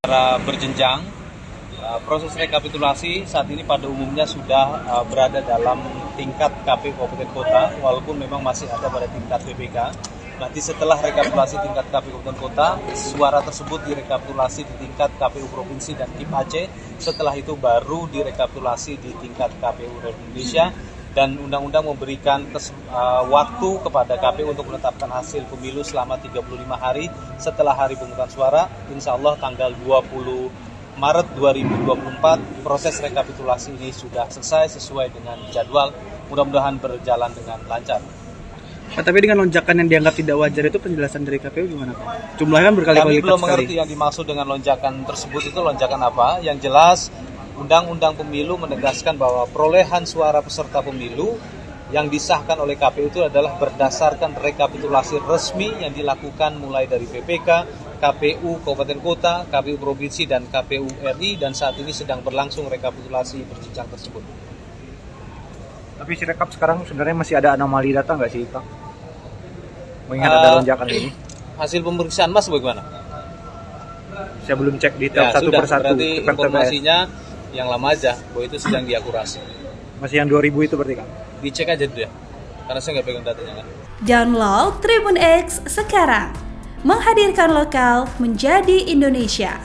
Secara berjenjang, proses rekapitulasi saat ini pada umumnya sudah berada dalam tingkat KPU Kabupaten Kota, walaupun memang masih ada pada tingkat PPK. Nanti setelah rekapitulasi tingkat KPU Kabupaten Kota, suara tersebut direkapitulasi di tingkat KPU Provinsi dan KIP Aceh. Setelah itu baru direkapitulasi di tingkat KPU Republik Indonesia. Dan undang-undang memberikan waktu kepada KPU untuk menetapkan hasil pemilu selama 35 hari setelah hari pemungutan suara. Insya Allah tanggal 20 Maret 2024 proses rekapitulasi ini sudah selesai sesuai dengan jadwal. Mudah-mudahan berjalan dengan lancar. Tapi dengan lonjakan yang dianggap tidak wajar itu penjelasan dari KPU gimana Pak? Jumlahnya kan berkali-kali lipat sekali. Kami belum mengerti yang dimaksud dengan lonjakan tersebut itu lonjakan apa. Yang jelas Undang-Undang Pemilu menegaskan bahwa perolehan suara peserta pemilu yang disahkan oleh KPU itu adalah berdasarkan rekapitulasi resmi yang dilakukan mulai dari PPK, KPU Kabupaten Kota, KPU Provinsi, dan KPU RI, dan saat ini sedang berlangsung rekapitulasi berjenjang tersebut. Tapi Sirekap sekarang sebenarnya masih ada anomali data nggak sih Pak? Mengingat ada lonjakan ini. Hasil pemeriksaan Mas bagaimana? Saya belum cek detail satu sudah, persatu. Berarti informasinya yang lama aja, bahwa itu sedang diakurasi. Masih yang 2000 itu berarti kan? Dicek aja dulu ya, karena saya nggak pegang datanya kan. Download Tribun X sekarang, menghadirkan lokal menjadi Indonesia.